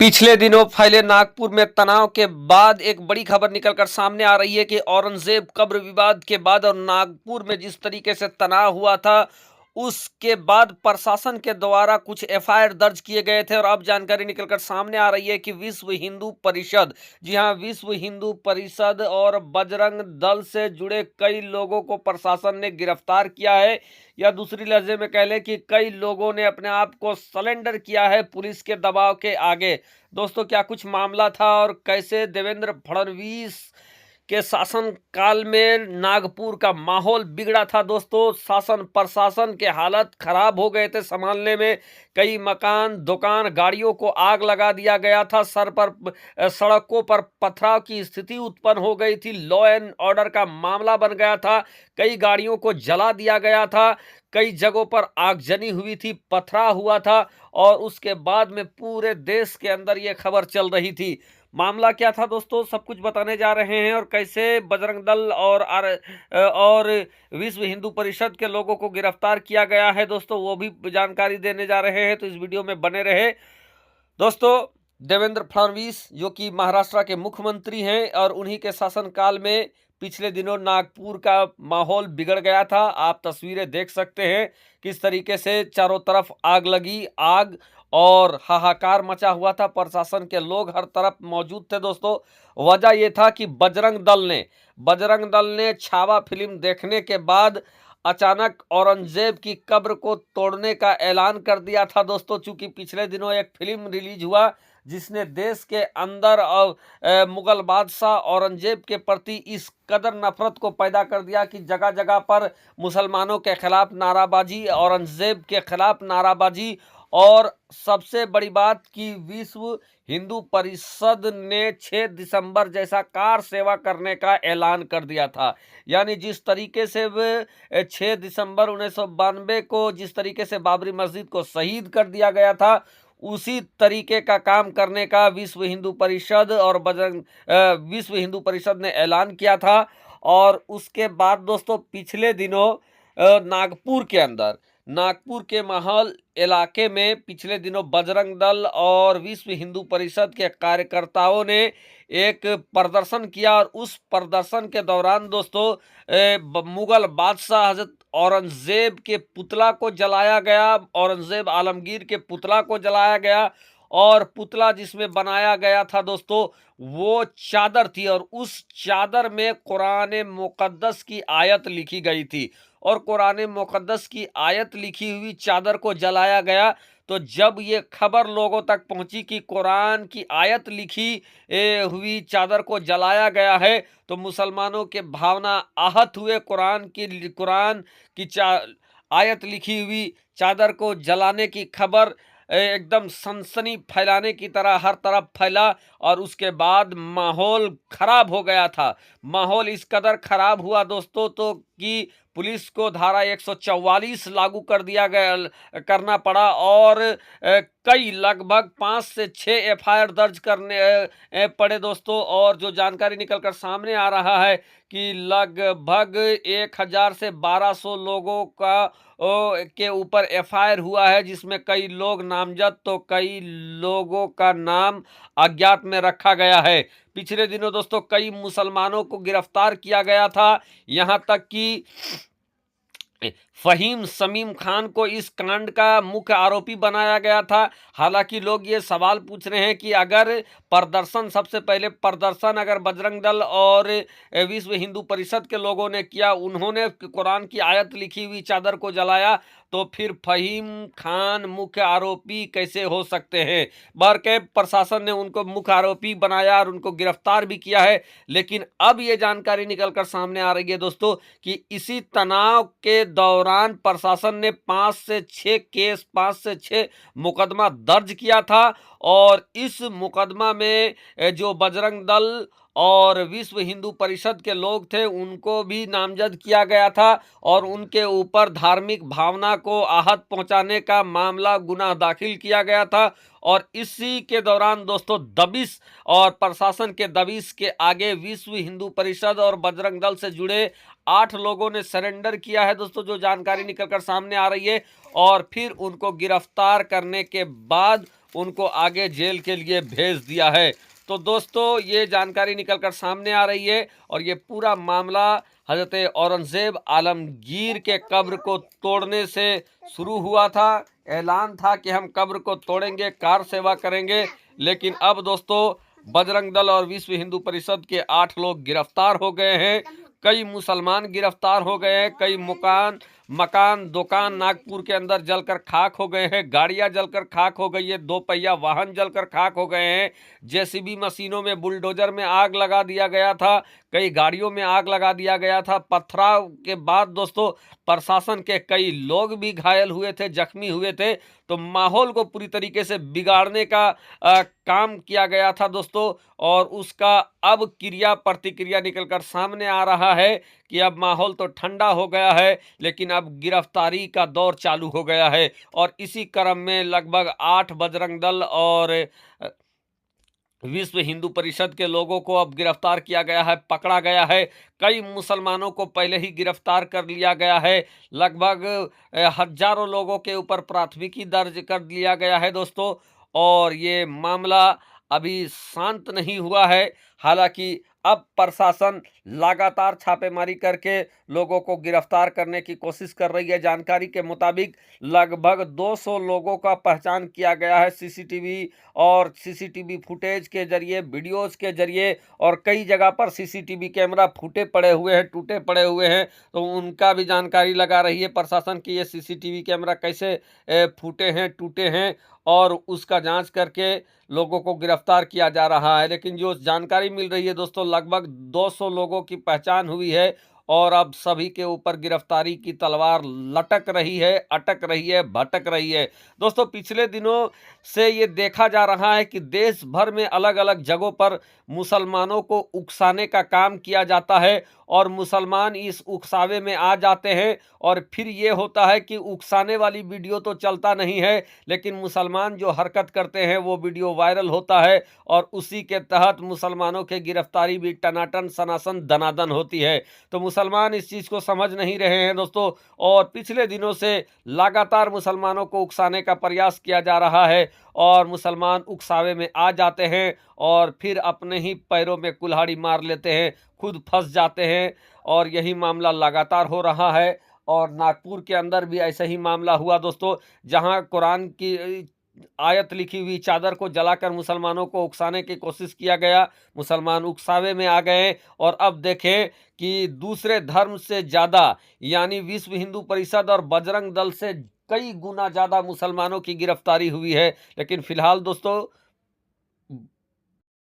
पिछले दिनों फैले नागपुर में तनाव के बाद एक बड़ी खबर निकलकर सामने आ रही है कि औरंगजेब कब्र विवाद के बाद और नागपुर में जिस तरीके से तनाव हुआ था उसके बाद प्रशासन के द्वारा कुछ एफआईआर दर्ज किए गए थे और अब जानकारी निकलकर सामने आ रही है कि विश्व हिंदू परिषद, जी हां, विश्व हिंदू परिषद और बजरंग दल से जुड़े कई लोगों को प्रशासन ने गिरफ्तार किया है, या दूसरी लफ्ज़ में कह लें कि कई लोगों ने अपने आप को सरेंडर किया है पुलिस के दबाव के आगे। दोस्तों, क्या कुछ मामला था और कैसे देवेंद्र फडणवीस के शासन काल में नागपुर का माहौल बिगड़ा था। दोस्तों, शासन प्रशासन के हालत खराब हो गए थे संभालने में। कई मकान, दुकान, गाड़ियों को आग लगा दिया गया था। सड़कों पर पथराव की स्थिति उत्पन्न हो गई थी। लॉ एंड ऑर्डर का मामला बन गया था। कई गाड़ियों को जला दिया गया था। कई जगहों पर आगजनी हुई थी, पथराव हुआ था और उसके बाद में पूरे देश के अंदर ये खबर चल रही थी। मामला क्या था दोस्तों, सब कुछ बताने जा रहे हैं और कैसे बजरंग दल और विश्व हिंदू परिषद के लोगों को गिरफ्तार किया गया है दोस्तों, वो भी जानकारी देने जा रहे हैं, तो इस वीडियो में बने रहे दोस्तों। देवेंद्र फडणवीस जो कि महाराष्ट्र के मुख्यमंत्री हैं और उन्हीं के शासनकाल में पिछले दिनों नागपुर का माहौल बिगड़ गया था। आप तस्वीरें देख सकते हैं किस तरीके से चारों तरफ आग लगी, आग और हाहाकार मचा हुआ था। प्रशासन के लोग हर तरफ मौजूद थे दोस्तों। वजह यह था कि बजरंग दल ने छावा फिल्म देखने के बाद अचानक औरंगजेब की कब्र को तोड़ने का ऐलान कर दिया था दोस्तों। चूंकि पिछले दिनों एक फिल्म रिलीज हुआ जिसने देश के अंदर मुगल बादशाह औरंगजेब के प्रति इस कदर नफरत को पैदा कर दिया कि जगह जगह पर मुसलमानों के खिलाफ नाराबाजी, औरंगजेब के खिलाफ नाराबाजी और सबसे बड़ी बात कि विश्व हिंदू परिषद ने 6 दिसंबर जैसा कार सेवा करने का ऐलान कर दिया था। यानी जिस तरीके से वे 6 दिसंबर 1992 को जिस तरीके से बाबरी मस्जिद को शहीद कर दिया गया था, उसी तरीके का काम करने का विश्व हिंदू परिषद ने ऐलान किया था। और उसके बाद दोस्तों पिछले दिनों नागपुर के माहौल इलाके में पिछले दिनों बजरंग दल और विश्व हिंदू परिषद के कार्यकर्ताओं ने एक प्रदर्शन किया और उस प्रदर्शन के दौरान दोस्तों मुगल बादशाह हजरत औरंगजेब के पुतला को जलाया गया, औरंगजेब आलमगीर के पुतला को जलाया गया और पुतला जिसमें बनाया गया था दोस्तों वो चादर थी और उस चादर में कुरान मुकद्दस की आयत लिखी गई थी और कुरान मुकद्दस की आयत लिखी हुई चादर को जलाया गया। तो जब ये खबर लोगों तक पहुंची कि कुरान की आयत लिखी हुई चादर को जलाया गया है तो मुसलमानों के भावना आहत हुए। कुरान की आयत लिखी हुई चादर को जलाने की खबर एकदम सनसनी फैलाने की तरह हर तरफ फैला और उसके बाद माहौल खराब हो गया था। माहौल इस कदर खराब हुआ दोस्तों तो कि पुलिस को धारा 144 लागू करना पड़ा और कई लगभग 5 से 6 एफआईआर दर्ज करने पड़े दोस्तों। और जो जानकारी निकलकर सामने आ रहा है कि लगभग 1000 से 1200 लोगों के ऊपर एफआईआर हुआ है, जिसमें कई लोग नामजद तो कई लोगों का नाम अज्ञात में रखा गया है। पिछले दिनों दोस्तों कई मुसलमानों को गिरफ्तार किया गया था, यहां तक कि फहीम समीम खान को इस कांड का मुख्य आरोपी बनाया गया था। हालांकि लोग ये सवाल पूछ रहे हैं कि अगर सबसे पहले प्रदर्शन अगर बजरंग दल और विश्व हिंदू परिषद के लोगों ने किया, उन्होंने कुरान की आयत लिखी हुई चादर को जलाया, तो फिर फहीम खान मुख्य आरोपी कैसे हो सकते हैं। बहरके प्रशासन ने उनको मुख्य आरोपी बनाया और उनको गिरफ्तार भी किया है। लेकिन अब ये जानकारी निकलकर सामने आ रही है दोस्तों कि इसी तनाव के दौरान प्रशासन ने 5 से 6 मुकदमा दर्ज किया था और इस मुकदमा में जो बजरंग दल और विश्व हिंदू परिषद के लोग थे उनको भी नामजद किया गया था और उनके ऊपर धार्मिक भावना को आहत पहुंचाने का मामला गुनाह दाखिल किया गया था। और इसी के दौरान दोस्तों दबिश और प्रशासन के दबिश के आगे विश्व हिंदू परिषद और बजरंग दल से जुड़े 8 लोगों ने सरेंडर किया है दोस्तों, जो जानकारी निकलकर सामने आ रही है। और फिर उनको गिरफ्तार करने के बाद उनको आगे जेल के लिए भेज दिया है। तो दोस्तों ये जानकारी निकलकर सामने आ रही है और ये पूरा मामला हजरत औरंगजेब आलमगीर के कब्र को तोड़ने से शुरू हुआ था। ऐलान था कि हम कब्र को तोड़ेंगे, कार सेवा करेंगे, लेकिन अब दोस्तों बजरंग दल और विश्व हिंदू परिषद के 8 लोग गिरफ्तार हो गए हैं। कई मुसलमान गिरफ्तार हो गए हैं। कई मकान दुकान नागपुर के अंदर जलकर खाक हो गए हैं। गाड़ियां जलकर खाक हो गई है। 2 पहिया वाहन जलकर खाक हो गए हैं। जेसीबी मशीनों में, बुलडोजर में आग लगा दिया गया था। कई गाड़ियों में आग लगा दिया गया था। पथराव के बाद दोस्तों प्रशासन के कई लोग भी घायल हुए थे, जख्मी हुए थे। तो माहौल को पूरी तरीके से बिगाड़ने का काम किया गया था दोस्तों। और उसका अब क्रिया प्रतिक्रिया निकलकर सामने आ रहा है कि अब माहौल तो ठंडा हो गया है, लेकिन अब गिरफ्तारी का दौर चालू हो गया है। और इसी क्रम में लगभग 8 बजरंग दल और विश्व हिंदू परिषद के लोगों को अब गिरफ्तार किया गया है, पकड़ा गया है। कई मुसलमानों को पहले ही गिरफ्तार कर लिया गया है। लगभग हजारों लोगों के ऊपर प्राथमिकी दर्ज कर लिया गया है दोस्तों। और ये मामला अभी शांत नहीं हुआ है। हालांकि अब प्रशासन लगातार छापेमारी करके लोगों को गिरफ्तार करने की कोशिश कर रही है। जानकारी के मुताबिक लगभग 200 लोगों का पहचान किया गया है सीसीटीवी फुटेज के जरिए, वीडियोस के जरिए। और कई जगह पर सीसीटीवी कैमरा फूटे पड़े हुए हैं, टूटे पड़े हुए हैं। तो उनका भी जानकारी लगा रही है प्रशासन की ये सीसीटीवी कैमरा कैसे फूटे हैं, टूटे हैं, और उसका जांच करके लोगों को गिरफ्तार किया जा रहा है। लेकिन जो जानकारी मिल रही है दोस्तों, लगभग 200 लोगों की पहचान हुई है और अब सभी के ऊपर गिरफ्तारी की तलवार लटक रही है, अटक रही है, भटक रही है। दोस्तों पिछले दिनों से ये देखा जा रहा है कि देश भर में अलग अलग जगहों पर मुसलमानों को उकसाने का काम किया जाता है और मुसलमान इस उकसावे में आ जाते हैं। और फिर ये होता है कि उकसाने वाली वीडियो तो चलता नहीं है, लेकिन मुसलमान जो हरकत करते हैं वो वीडियो वायरल होता है और उसी के तहत मुसलमानों की गिरफ्तारी भी टनाटन सनासन दनादन होती है। तो मुसलमान इस चीज़ को समझ नहीं रहे हैं दोस्तों। और पिछले दिनों से लगातार मुसलमानों को उकसाने का प्रयास किया जा रहा है और मुसलमान उकसावे में आ जाते हैं और फिर अपने ही पैरों में कुल्हाड़ी मार लेते हैं, खुद फंस जाते हैं। और यही मामला लगातार हो रहा है। और नागपुर के अंदर भी ऐसा ही मामला हुआ दोस्तों, जहां कुरान की आयत लिखी हुई चादर को जलाकर मुसलमानों को उकसाने की कोशिश किया गया। मुसलमान उकसावे में आ गए और अब देखें कि दूसरे धर्म से ज़्यादा यानी विश्व हिंदू परिषद और बजरंग दल से कई गुना ज़्यादा मुसलमानों की गिरफ्तारी हुई है। लेकिन फिलहाल दोस्तों